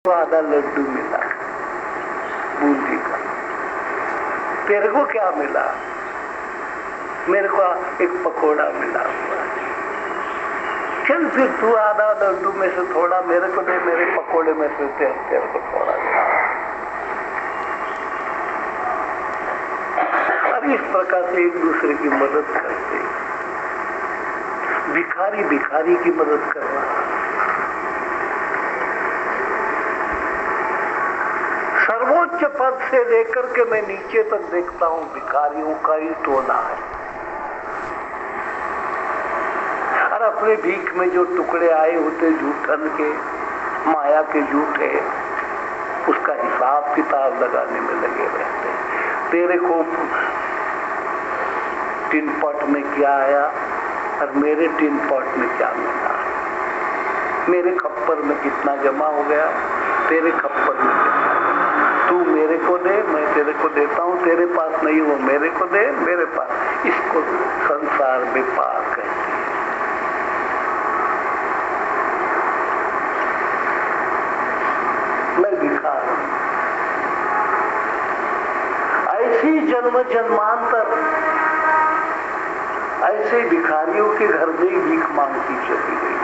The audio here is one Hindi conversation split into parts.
आधा लड्डू मिला बूंदी का। तेरे को क्या मिला? मेरे को एक पकोड़ा मिला हुआ। चल फिर तू आधा लड्डू में से थोड़ा मेरे को दे, मेरे पकोड़े में से तेरे को थोड़ा दे। और इस प्रकार से एक दूसरे की मदद करते। भिखारी भिखारी की मदद कर रहा है। सर्वोच्च पद से लेकर के मैं नीचे तक देखता हूं भिखारियों का ही टोला है। और अपने भीख में जो टुकड़े आए होते जूठन के, माया के जूठे, उसका हिसाब किताब लगाने में लगे रहते। तेरे को टिन पॉट में क्या आया और मेरे टिन पॉट में क्या मिला? मेरे खप्पर में कितना जमा हो गया, तेरे खप्पर में कितना? तू मेरे को दे, मैं तेरे को देता हूं। तेरे पास नहीं वो मेरे को दे, मेरे पास। इसको संसार व्यापार कहते हैं। मैं भिखार हूं। ऐसी जन्म जन्मांतर ऐसे भिखारियों के घर में ही भीख मांगती चली गई।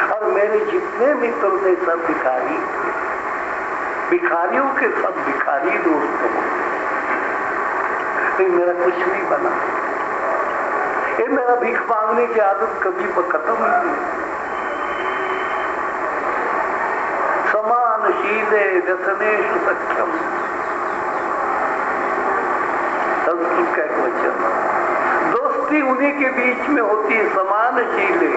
और मेरे जितने मित्र थे सब भिखारी थे। भिखारियों के सब भिखारी दोस्त हो। मेरा कुछ नहीं बना। ये मेरा भीख मांगने की आदत कभी खत्म नहीं हुई। समानशीले व्यसनेषु सख्यम, संस्कृत का एक वचन। दोस्ती उन्हीं के बीच में होती है, समानशीले।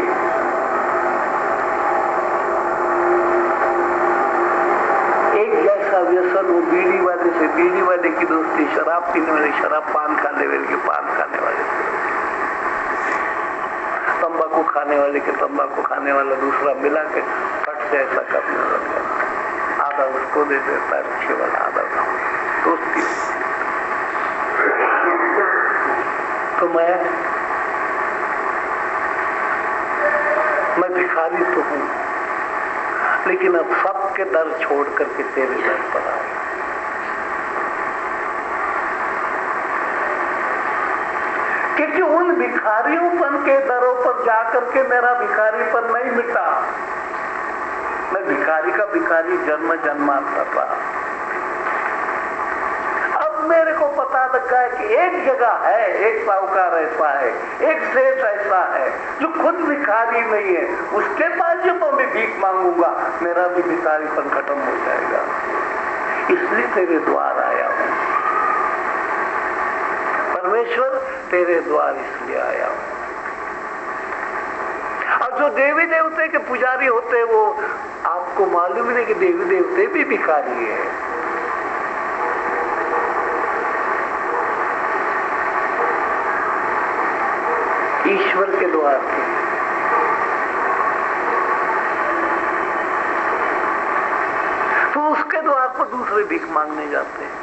व्यसन वो बीड़ी वाले से बीड़ी वाले की दोस्ती, शराब पीने वाले शराब, पान खाने वाले के पान खाने वाले, तंबाकू खाने वाले के तंबाकू खाने वाला दूसरा मिला के फट से ऐसा करने लग जाता। आधा उसको दे देता है रिक्शे वाला, आधा दोस्ती। तो मैं भिखारी तो हूं, लेकिन अब सबके दर छोड़ करके तेरे दर पर आया। क्योंकि उन भिखारियोंपन के दरों पर जाकर के मेरा भिखारीपन नहीं मिटा। मैं भिखारी का भिखारी जन्म जन्मांतर रहा। अब मेरे को पता लगा है कि एक जगह है, एक साहूकार ऐसा है, एक सेठ ऐसा है जो खुद भिखारी नहीं है। उसके पास जब मैं भीख मांगूंगा मेरा भी भिखारीपन खत्म हो जाएगा। इसलिए तेरे द्वार आया हूं परमेश्वर, तेरे द्वार इसलिए आया हूं। और जो देवी देवते के पुजारी होते हैं वो आपको मालूम ही नहीं कि देवी देवते भी भिखारी है। ईश्वर के द्वार थे। तो उसके द्वार पर दूसरे भीख मांगने जाते हैं।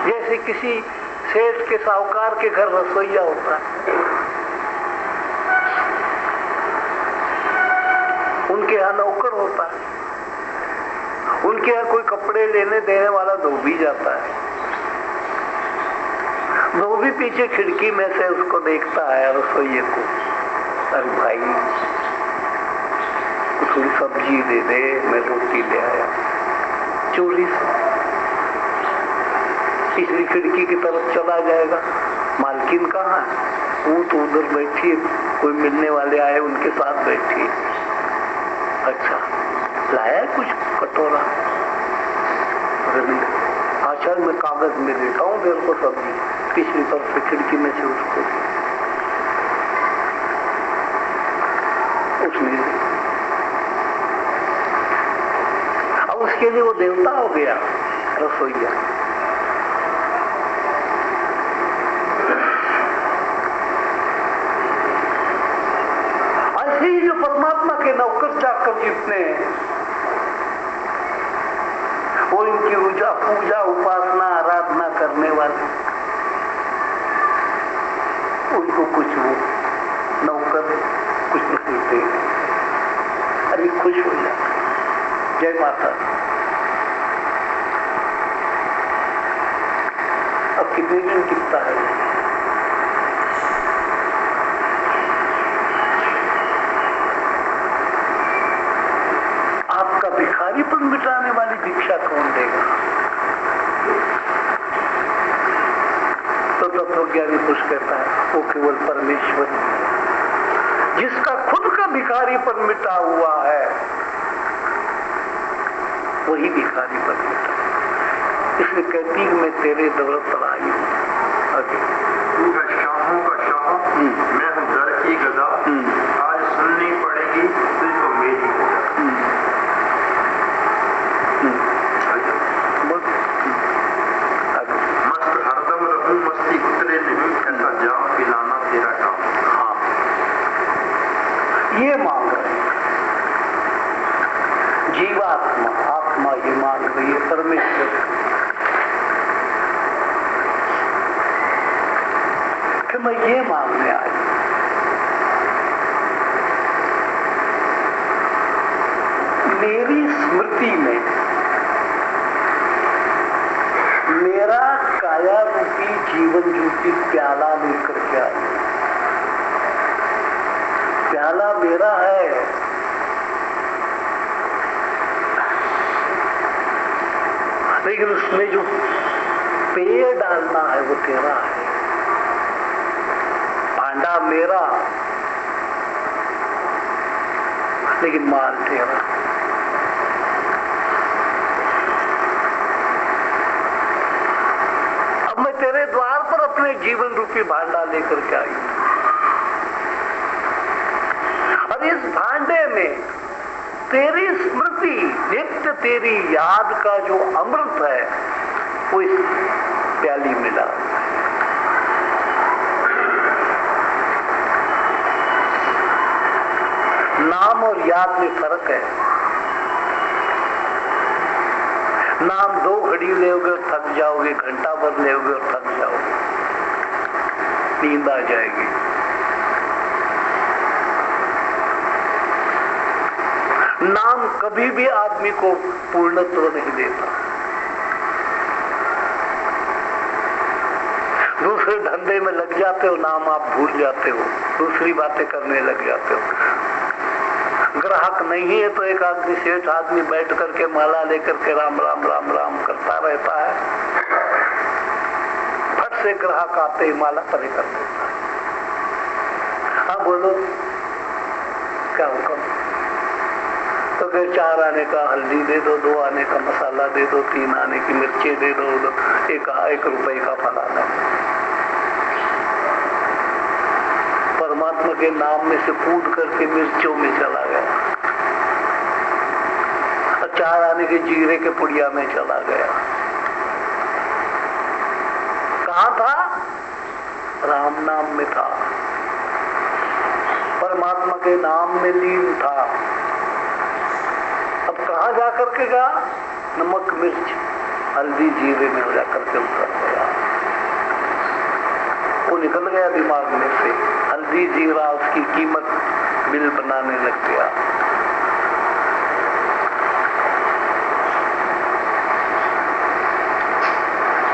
जैसे किसी सेठ के साहूकार के घर रसोइया होता है, उनके यहाँ नौकर होता है, उनके यहाँ कोई कपड़े लेने देने वाला धोबी जाता है। धोबी पीछे खिड़की में से उसको देखता है रसोइये को, अरे भाई थोड़ी सब्जी दे दे, मैं रोटी ले आया। चोरी से पिछली खिड़की की तरफ चला जाएगा। मालकिन कहाँ है? वो तो उधर बैठी है, कोई मिलने वाले आए उनके साथ बैठी है। अच्छा लाया कुछ कटोरा? अच्छा मैं कागज में देता हूँ देर को सब्जी। पिछली तरफ से खिड़की में से उसको उसने, अब उसके लिए वो देवता हो गया रसोइया। ऐसे ही जो परमात्मा के नौकर चाकर जितने हैं वो इनकी पूजा उपासना आराधना करने वाले उनको कुछ वो नौकर कुछ नहीं दे, अरे खुश हो जाते। जय माता। अब कितने दिन टिकता है? आपका भिखारीपन मिटाने वाली भिक्षा कौन देगा? तो तत्वज्ञानी पुरुष कहता है वो केवल परमेश्वर, जिसका खुद का भिखारीपन मिटा हुआ है वही भिखारीपन मिटा। इसलिए कहती मैं तेरे दौलत आई हूँ। तू है शाहों का शाह, मैं हूँ दर की गदा, आज सुननी पड़ेगी तुझको मेरी गदा। मस्त हरदम रहूं मस्ती उतरे नहीं, ऐसा जाम पिलाना तेरा काम। हाँ, ये मांग रहे जीवात्मा, आत्मा ये मांग रही है परमेश्वर कि मैं ये मांगने आई। मेरी स्मृति में मेरा काया रूपी जीवन रूपी प्याला लेकर के आई। प्याला मेरा है, लेकिन उसमें जो पेय डालना है वो तेरा है। भांडा मेरा लेकिन माल तेरा। अब मैं तेरे द्वार पर अपने जीवन रूपी भांडा लेकर के आई और इस भांडे में तेरी स्मृति, नित्य तेरी याद का जो अमृत है वो इस प्याली में डाल। नाम और याद में फर्क है। नाम 2 घड़ी लेोगे और थक जाओगे, घंटा भर लेोगे और थक जाओगे, नींद आ जाएगी। नाम कभी भी आदमी को पूर्णत्व नहीं देता। दूसरे धंधे में लग जाते हो, नाम आप भूल जाते हो, दूसरी बातें करने लग जाते हो। ग्राहक नहीं है तो एक आदमी, सेठ आदमी बैठ करके माला लेकर के राम राम राम राम करता रहता है, फट से ग्राहक आते ही माला परे कर देता है। हाँ बोलो क्या हुक्म? तो फिर 4 आने का हल्दी दे दो, 2 आने का मसाला दे दो, 3 आने की मिर्ची दे दो, 1 रुपए का फलाना। परमात्मा के नाम में से कूद करके मिर्चों में चला गया, 4 आने के जीरे के पुड़िया में चला गया। कहाँ था? राम नाम में था, परमात्मा के नाम में लीन था। अब कहाँ जाकर के गया? नमक मिर्च हल्दी जीरे में हो जाकर के उतर गया, वो निकल गया दिमाग में से। हल्दी जीरा उसकी कीमत बिल बनाने लग गया।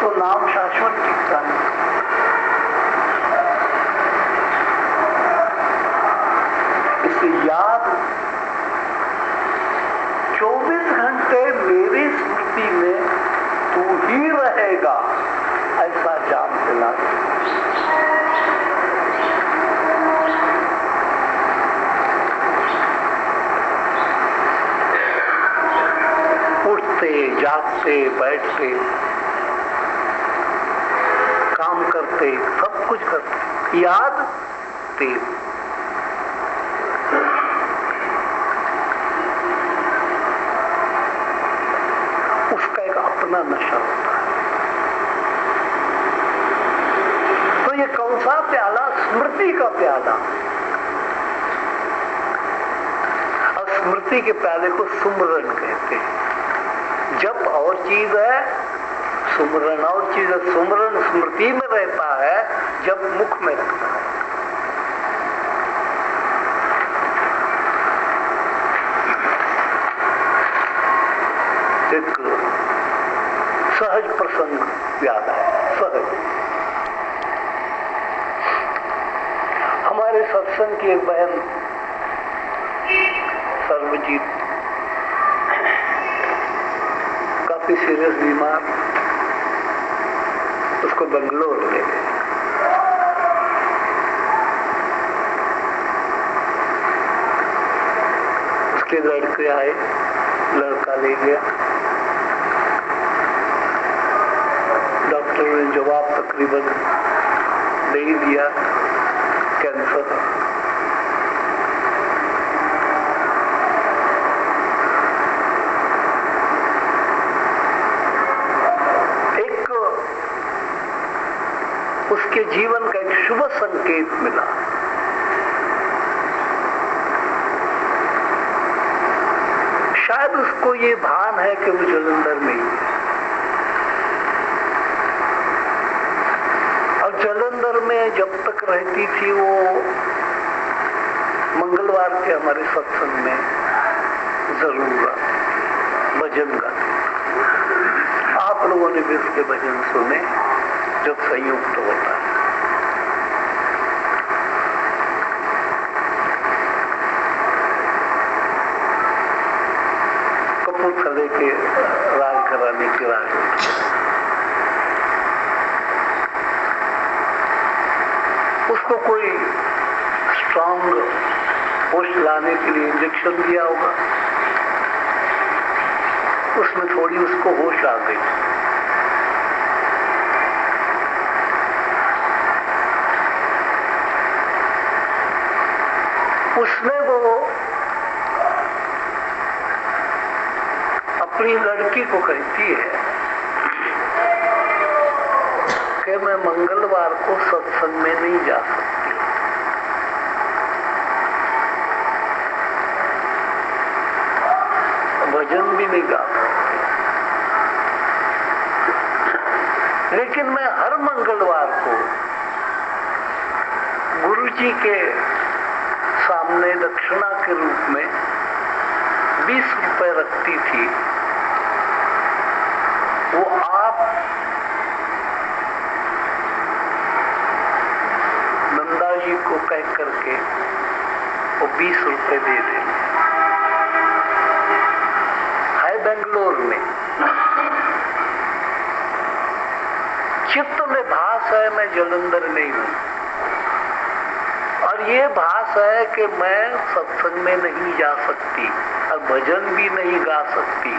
तो नाम शाश्वत टिकता है। इसे याद 24 घंटे मेरी स्मृति में तू ही रहेगा, ऐसा जाम दिला। उठते जागते बैठते काम करते सब कुछ करते याद तेरी। उसका एक अपना नशा होता है। तो ये कौन सा प्याला? स्मृति का प्याला। और स्मृति के प्याले को सुमरन कहते हैं। जप और चीज है, सुमरन और चीज है। सुमरन स्मृति में रहता है, जप मुख में रहता है। सत्संग याद आया सहज। हमारे सत्संग की एक बहन सर्वजीत काफी सीरियस बीमार, उसको बेंगलोर ले गए। उसके लड़के आए, लड़का ले गया। डॉक्टर ने जवाब तकरीबन दे ही दिया, कैंसर। एक उसके जीवन का एक शुभ संकेत मिला। शायद उसको ये भान है कि वो जलंधर में ही है, और जलंधर में जब तक रहती थी वो मंगलवार के हमारे सत्संग में जरूर आती, भजन गाती। आप लोगों ने भी उसके भजन सुने जब संयुक्त होता है। कपूरथले के राज घराने की रानी, उसको कोई स्ट्रॉन्ग होश लाने के लिए इंजेक्शन दिया होगा, उसमें थोड़ी उसको होश आ गई। उसने वो अपनी लड़की को कहती है कि मैं मंगलवार को सत्संग में नहीं जा सकती, भजन भी नहीं गा सकती, लेकिन मैं हर मंगलवार को गुरुजी के सामने दक्षिणा के रूप में 20 रुपए रखती थी। वो आप नंदा जी को कह करके वो 20 रुपए दे दें। है बेंगलोर में। चित्त में भास है मैं जलंधर में हूं, और ये भास है कि मैं सत्संग में नहीं जा सकती और भजन भी नहीं गा सकती।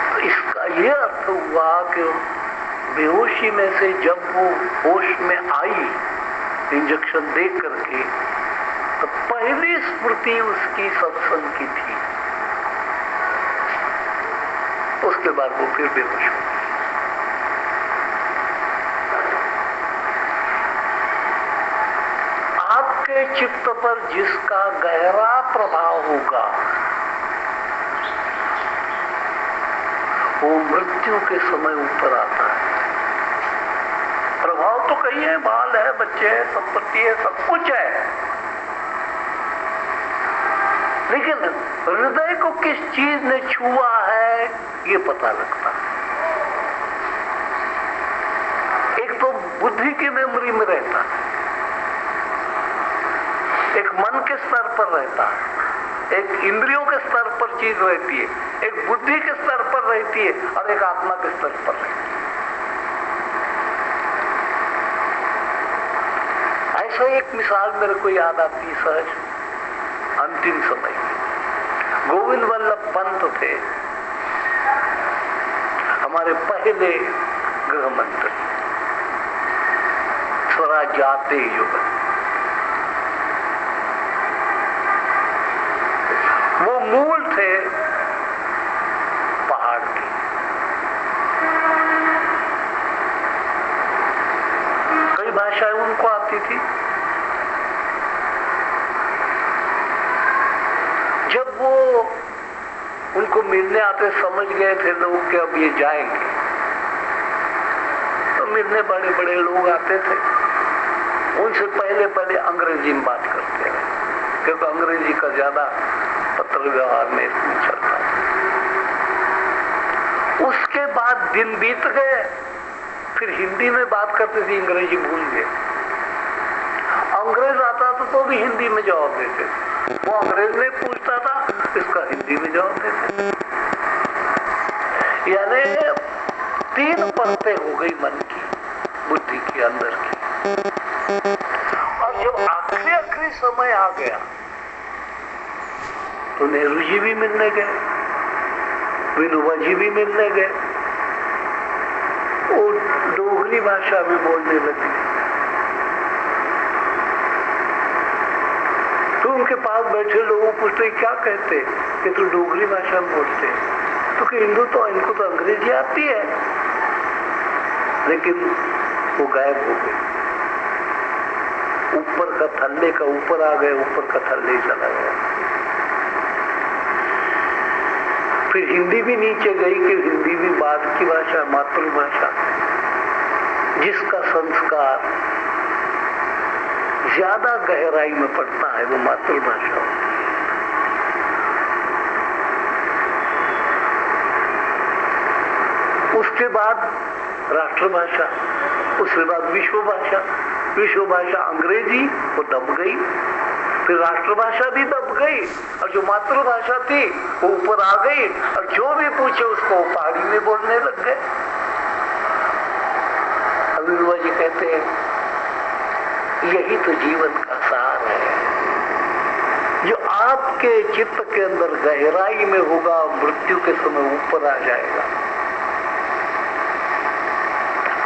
तो इसका ये अर्थ हुआ कि बेहोशी में से जब वो होश में आई इंजेक्शन दे करके, तो पहली स्मृति उसकी सत्संग की थी। उसके बाद वो फिर बेहोश हो गई। आपके चित्त पर जिसका गहरा प्रभाव होगा वो मृत्यु के समय ऊपर आता है। प्रभाव तो कहीं है, बाल है, बच्चे है, संपत्ति है, सब कुछ है, लेकिन हृदय को किस चीज ने छुआ है ये पता लगता है। एक तो बुद्धि की मेमोरी में रहता है, एक मन के स्तर पर रहता है, एक इंद्रियों के स्तर पर चीज रहती है, एक बुद्धि के स्तर पर रहती है और एक आत्मा के स्तर पर रहती है। ऐसा एक मिसाल मेरे को याद आती सहज अंतिम समय में। गोविंद वल्लभ पंत थे हमारे पहले गृह मंत्री, स्वराज आते युग। वो मूल थे पहाड़ के। कई भाषाएं उनको आती थी। जब वो उनको मिलने आते समझ गए थे लोग कि अब ये जाएंगे, तो मिलने बड़े बड़े लोग आते थे। उनसे पहले अंग्रेजी में बात करते रहे, क्योंकि अंग्रेजी का ज्यादा पत्र व्यवहार में इसमें चलता था। उसके बाद दिन बीत गए, फिर हिंदी में बात करते थे, अंग्रेजी भूल गए। अंग्रेज आता था तो भी हिंदी में जवाब देते थे, वो अंग्रेज ने पूछता था इसका हिंदी में जवाब देते। यानी 3 परतें हो गई मन की, बुद्धि के अंदर की। और जब आखिरी समय आ गया तो नेहरू जी भी मिलने गए, विनोबा जी भी मिलने गए, वो डोगरी भाषा में बोलने लगे। तो उनके पास बैठे लोगों पूछते क्या कहते कि तू डोगरी भाषा में बोलते, तो कि हिंदू तो इनको तो अंग्रेजी आती है। लेकिन वो गायब हो गए, ऊपर का थल्ले का ऊपर आ गए, ऊपर का थल्ले चला गया। फिर हिंदी भी नीचे गई कि हिंदी भी बाद की भाषा, मातृभाषा, जिसका संस्कार ज्यादा गहराई में पड़ता है वो मातृभाषा। उसके बाद राष्ट्रभाषा, उसके बाद विश्व भाषा। विश्व भाषा अंग्रेजी वो दब गई, फिर राष्ट्रभाषा भी दब गई, और जो मातृभाषा थी वो ऊपर आ गई, और जो भी पूछे उसको पहाड़ी में बोलने लग गए। अभिनव जी कहते हैं यही तो जीवन का सार है, जो आपके चित्त के अंदर गहराई में होगा, मृत्यु के समय ऊपर आ जाएगा।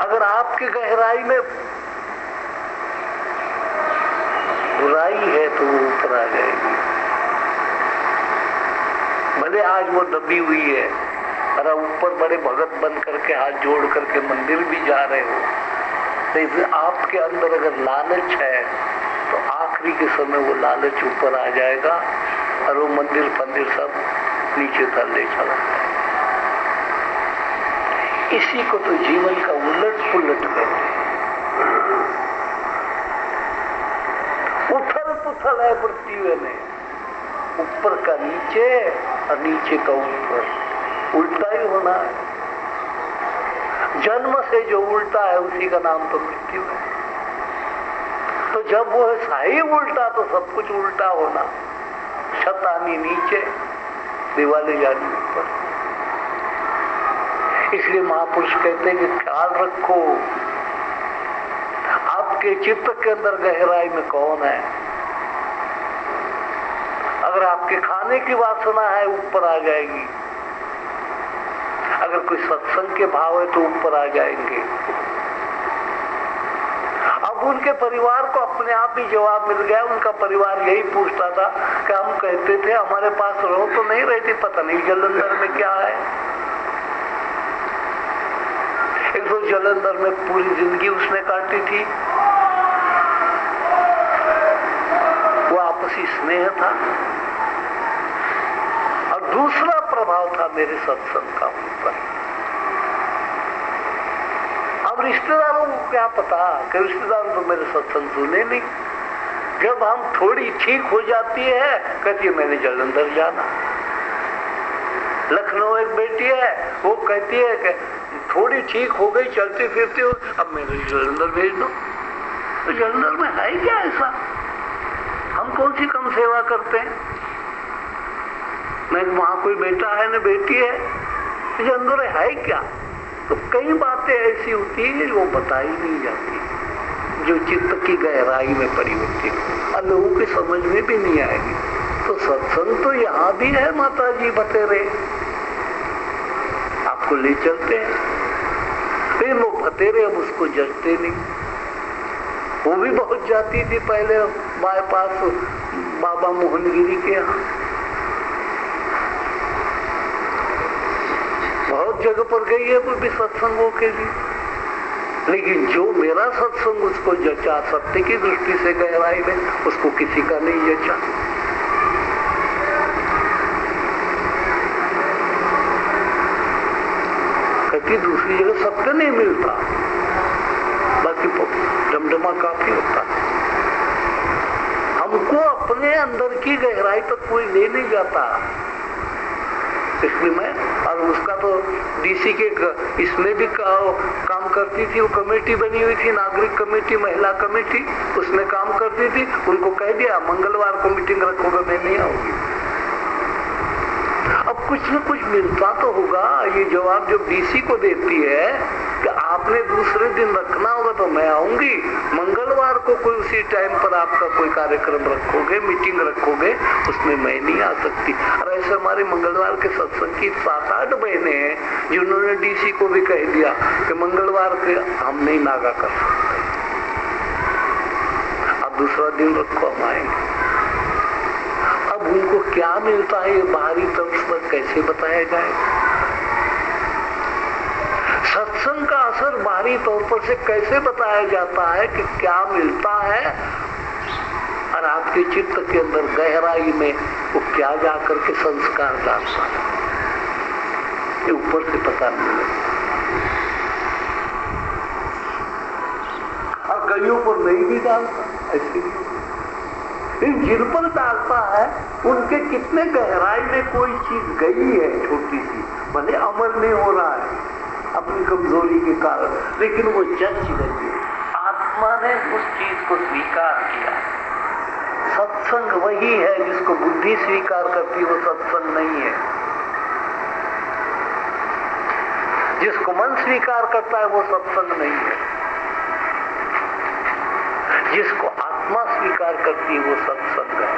अगर आपकी गहराई में बुराई है तो वो ऊपर आ जाएगी। भले आज वो दबी हुई है, और ऊपर बड़े भगत बन करके हाथ जोड़ करके मंदिर भी जा रहे हो, लेकिन आपके अंदर अगर लालच है तो आखिरी के समय वो लालच ऊपर आ जाएगा, और वो मंदिर पंदिर सब नीचे थल्ले चला जाएगा। इसी को तो जीवन का उलट पुलट कहते हैं। उथल पुथल है पृथ्वी में, ऊपर का नीचे और नीचे का ऊपर, उल्टा ही होना है। जन्म से जो उल्टा है उसी का नाम तो मृत्यु है। तो जब वो है सही उल्टा तो सब कुछ उल्टा होना, छत आनी नीचे, दिवाली जानी ऊपर। इसलिए महापुरुष कहते हैं कि ख्याल रखो आपके चित्त के अंदर गहराई में कौन है। अगर आपके खाने की वासना है ऊपर आ जाएगी, अगर कोई सत्संग के भाव है तो ऊपर आ जाएंगे। अब उनके परिवार को अपने आप ही जवाब मिल गया। उनका परिवार यही पूछता था कि हम कहते थे हमारे पास रहो तो नहीं रहती, पता नहीं जलंधर में क्या है। एक तो जलंधर में पूरी जिंदगी उसने काटी थी, वो आपसी स्नेह था, और दूसरा प्रभाव था मेरे सत्संग का उन पर। अब रिश्तेदारों को क्या पता कि रिश्तेदार तो मेरे सत्संग सुने नहीं। जब हम थोड़ी ठीक हो जाती है कहती है मैंने जलंधर जाना। लखनऊ एक बेटी है, वो कहती है कि थोड़ी ठीक हो गई चलते फिरते हो, अब मेरे जलंधर भेज दो। तो जलंधर में है क्या ऐसा? हम कौन सी कम सेवा करते हैं? नहीं वहां कोई बेटा है न बेटी है, जलंधर है क्या? तो कई बातें ऐसी होती है जो बताई नहीं जाती, जो चित्त की गहराई में पड़ी होती है और लोगों की समझ में भी नहीं आएगी। तो सत्संग तो यहाँ भी है, माता जी बतेरे आपको ले चलते हैं, फिर वो बतेरे अब उसको जचते नहीं। वो भी बहुत जाती थी पहले बाईपास बाबा मोहनगिरी के यहाँ, बहुत जगह पर गई है वो भी सत्संगों के लिए, लेकिन जो मेरा सत्संग उसको जचा, सत्य की दृष्टि से गहराई में, उसको किसी का नहीं जचा। कहती दूसरी जगह सत्य नहीं मिलता, बाकी डमडमा काफी होता। हमको अपने अंदर की गहराई तक कोई ले नहीं जाता। इसलिए मैं और उसका तो डीसी के इसमें भी काम करती थी, वो कमेटी बनी हुई थी, नागरिक कमेटी, महिला कमेटी, उसमें काम करती थी। उनको कह दिया मंगलवार को मीटिंग रखोगे, मैं नहीं आऊंगी। अब कुछ न कुछ मिलता तो होगा। ये जवाब जो डीसी को देती है कि आपने दूसरे दिन रखना होगा तो मैं आऊंगी, मंगलवार को कोई उसी टाइम पर आपका कोई कार्यक्रम रखोगे, मीटिंग रखोगे, उसमें मैं नहीं आ सकती। और ऐसे हमारे मंगलवार के सत्संग की 7-8 बहनें हैं जिन्होंने डीसी को भी कह दिया कि मंगलवार के हम नहीं नागा कर सकते, अब दूसरा दिन रखो, हम आएंगे। अब उनको क्या मिलता है ये बाहरी तर्ज पर कैसे बताया जाए? सत्संग का असर बाहरी तौर पर से कैसे बताया जाता है कि क्या मिलता है और आपके चित्त के अंदर गहराई में वो क्या जाकर के संस्कार डालता है, ये ऊपर से पता नहीं लगता। और कईयों पर नहीं भी डालता, ऐसे जिन पर डालता है उनके कितने गहराई में कोई चीज गई है, छोटी सी, भले अमल नहीं हो रहा है अपनी कमजोरी के कारण, लेकिन वो जच गई है। आत्मा ने उस चीज को स्वीकार किया। सत्संग वही है जिसको बुद्धि स्वीकार करती, वो सत्संग नहीं है। जिसको मन स्वीकार करता है वो सत्संग नहीं है। जिसको आत्मा स्वीकार करती है वो सत्संग है।